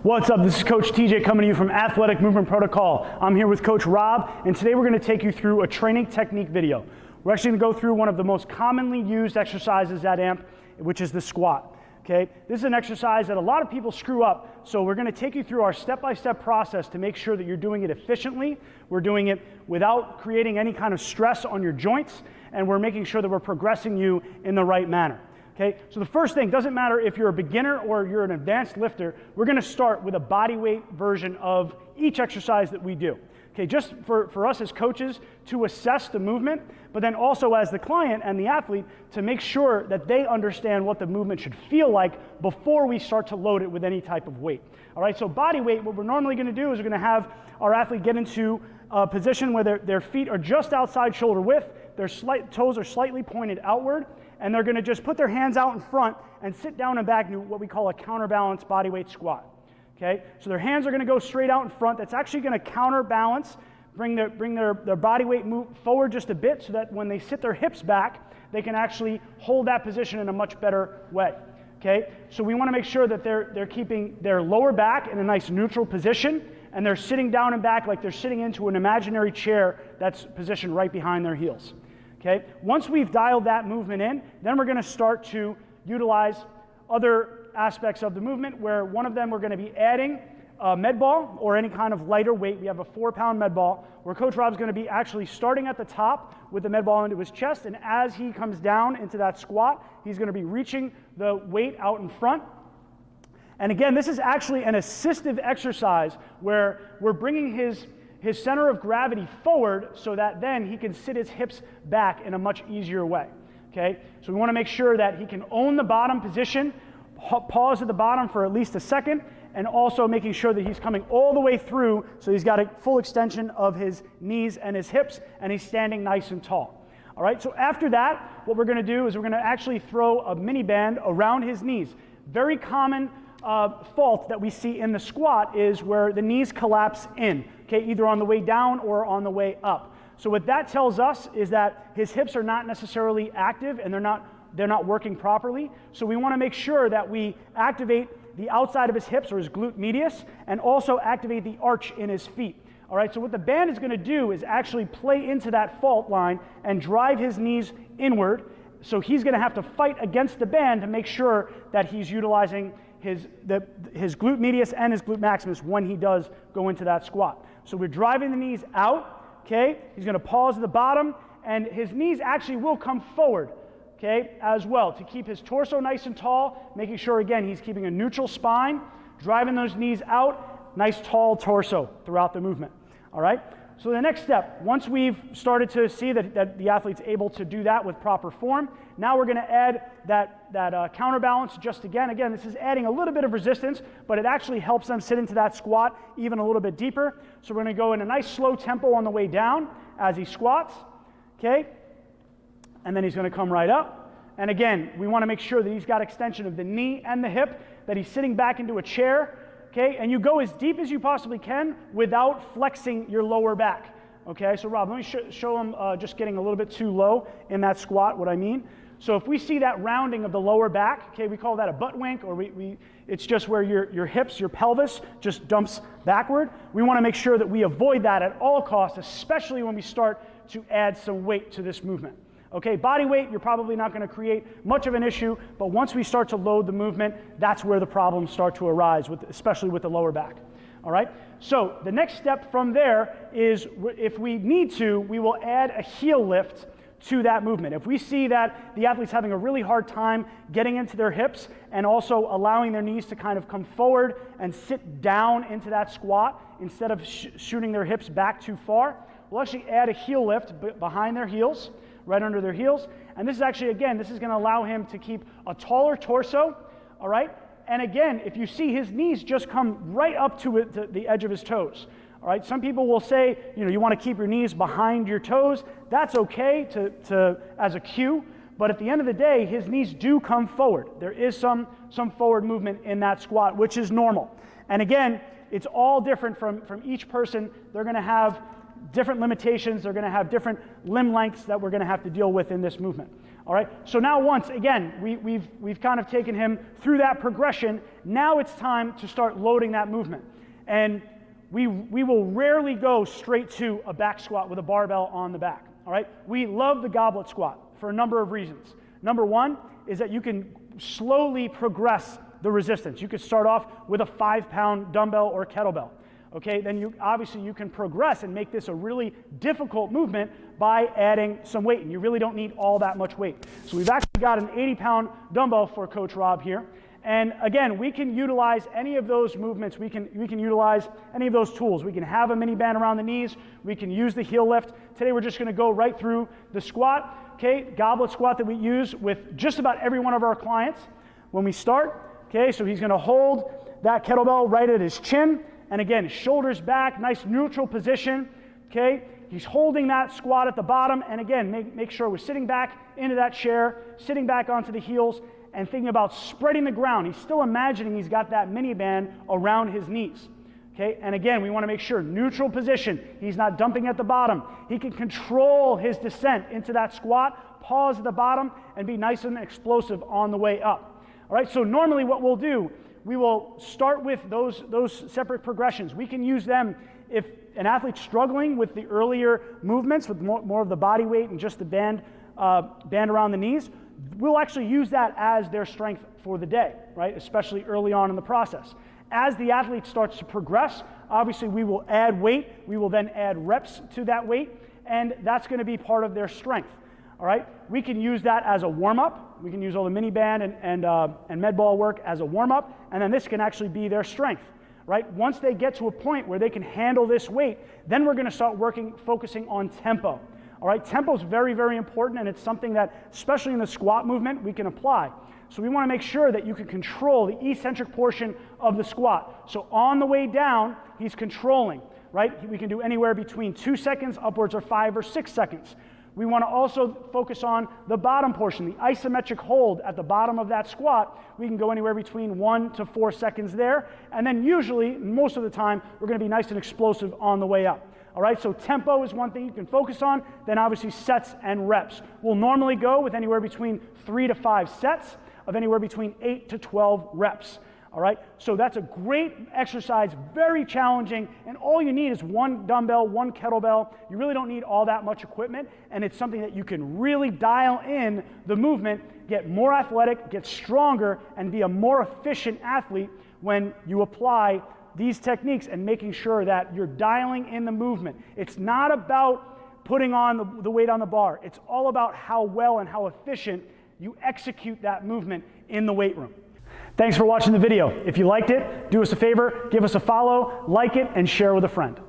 What's up? This is Coach TJ coming to you from Athletic Movement Protocol. I'm here with Coach Rob, and today we're going to take you through a training technique video. We're actually going to go through one of the most commonly used exercises at AMP, which is the squat. Okay? This is an exercise that a lot of people screw up, so we're going to take you through our step-by-step process to make sure that you're doing it efficiently, we're doing it without creating any kind of stress on your joints, and we're making sure that we're progressing you in the right manner. Okay, so the first thing, doesn't matter if you're a beginner or you're an advanced lifter, we're going to start with a body weight version of each exercise that we do. Okay, just for us as coaches to assess the movement, but then also as the client and the athlete to make sure that they understand what the movement should feel like before we start to load it with any type of weight. All right, so body weight, what we're normally going to do is we're going to have our athlete get into a position where their feet are just outside shoulder width, their toes are slightly pointed outward, and they're going to just put their hands out in front and sit down and back and do what we call a counterbalance bodyweight squat. Okay, so their hands are going to go straight out in front. That's actually going to counterbalance, bring their body weight move forward just a bit so that when they sit their hips back, they can actually hold that position in a much better way. Okay, so we want to make sure that they're keeping their lower back in a nice neutral position, and they're sitting down and back like they're sitting into an imaginary chair that's positioned right behind their heels. Okay, once we've dialed that movement in, then we're going to start to utilize other aspects of the movement, where one of them we're going to be adding a med ball or any kind of lighter weight. We have a 4-pound med ball where Coach Rob's going to be actually starting at the top with the med ball into his chest, and as he comes down into that squat, he's going to be reaching the weight out in front. And again, this is actually an assistive exercise where we're bringing his center of gravity forward so that then he can sit his hips back in a much easier way. Okay, so we want to make sure that he can own the bottom position, pause at the bottom for at least a second, and also making sure that he's coming all the way through so he's got a full extension of his knees and his hips, and he's standing nice and tall. All right, so after that, what we're going to do is we're going to actually throw a mini band around his knees. Very common fault that we see in the squat is where the knees collapse in, okay, either on the way down or on the way up. So what that tells us is that his hips are not necessarily active and they're not working properly. So we want to make sure that we activate the outside of his hips, or his glute medius, and also activate the arch in his feet. All right, so what the band is going to do is actually play into that fault line and drive his knees inward. So he's going to have to fight against the band to make sure that he's utilizing his glute medius and his glute maximus when he does go into that squat. So we're driving the knees out, okay? He's going to pause at the bottom, and his knees actually will come forward, okay, as well, to keep his torso nice and tall, making sure, again, he's keeping a neutral spine, driving those knees out, nice tall torso throughout the movement, all right? So the next step, once we've started to see that the athlete's able to do that with proper form, now we're going to add that counterbalance just again. Again, this is adding a little bit of resistance, but it actually helps them sit into that squat even a little bit deeper. So we're going to go in a nice slow tempo on the way down as he squats, okay? And then he's going to come right up. And again, we want to make sure that he's got extension of the knee and the hip, that he's sitting back into a chair, okay? And you go as deep as you possibly can without flexing your lower back, okay? So Rob, let me show him just getting a little bit too low in that squat, what I mean. So if we see that rounding of the lower back, okay, we call that a butt wink, or it's just where your hips, your pelvis just dumps backward. We want to make sure that we avoid that at all costs, especially when we start to add some weight to this movement. Okay, body weight, you're probably not going to create much of an issue, but once we start to load the movement, that's where the problems start to arise, especially with the lower back. All right, so the next step from there is, if we need to, we will add a heel lift to that movement. If we see that the athlete's having a really hard time getting into their hips and also allowing their knees to kind of come forward and sit down into that squat instead of shooting their hips back too far, we'll actually add a heel lift behind their heels, right under their heels. And this is actually, again, this is going to allow him to keep a taller torso, all right? And again, if you see, his knees just come right up to the edge of his toes. All right, some people will say, you want to keep your knees behind your toes. That's okay as a cue, but at the end of the day, his knees do come forward. There is some forward movement in that squat, which is normal. And again, it's all different from each person. They're going to have different limitations. They're going to have different limb lengths that we're going to have to deal with in this movement. All right, so now once again, we've kind of taken him through that progression. Now it's time to start loading that movement. And we will rarely go straight to a back squat with a barbell on the back. All right, we love the goblet squat for a number of reasons. Number one is that you can slowly progress the resistance. You could start off with a 5-pound dumbbell or kettlebell. Okay, then obviously you can progress and make this a really difficult movement by adding some weight, and you really don't need all that much weight. So we've actually got an 80-pound dumbbell for Coach Rob here. And again, we can utilize any of those movements. We can utilize any of those tools. We can have a mini band around the knees. We can use the heel lift. Today we're just going to go right through the squat. Okay, goblet squat that we use with just about every one of our clients when we start. Okay, so he's going to hold that kettlebell right at his chin. And again, shoulders back, nice neutral position. Okay, he's holding that squat at the bottom. And again, make sure we're sitting back into that chair, sitting back onto the heels, and thinking about spreading the ground. He's still imagining he's got that mini band around his knees. Okay, and again, we want to make sure neutral position. He's not dumping at the bottom. He can control his descent into that squat, pause at the bottom, and be nice and explosive on the way up. All right, so normally what we'll do, we will start with those separate progressions. We can use them if an athlete's struggling with the earlier movements, with more of the body weight and just the band around the knees. We'll actually use that as their strength for the day, right? Especially early on in the process. As the athlete starts to progress, obviously we will add weight. We will then add reps to that weight, and that's going to be part of their strength. All right, we can use that as a warm-up. We can use all the mini band and med ball work as a warm-up, and then this can actually be their strength, right? Once they get to a point where they can handle this weight, then we're going to start focusing on tempo. All right, tempo is very, very important, and it's something that, especially in the squat movement, we can apply. So we want to make sure that you can control the eccentric portion of the squat. So on the way down, he's controlling, right? We can do anywhere between 2 seconds upwards or 5 or 6 seconds. We want to also focus on the bottom portion, the isometric hold at the bottom of that squat. We can go anywhere between 1 to 4 seconds there. And then usually, most of the time, we're going to be nice and explosive on the way up. All right, so tempo is one thing you can focus on. Then obviously sets and reps. We'll normally go with anywhere between 3 to 5 sets of anywhere between 8 to 12 reps. All right, so that's a great exercise, very challenging, and all you need is one dumbbell, one kettlebell. You really don't need all that much equipment, and it's something that you can really dial in the movement, get more athletic, get stronger, and be a more efficient athlete when you apply these techniques and making sure that you're dialing in the movement. It's not about putting on the weight on the bar. It's all about how well and how efficient you execute that movement in the weight room. Thanks for watching the video. If you liked it, do us a favor, give us a follow, like it, and share with a friend.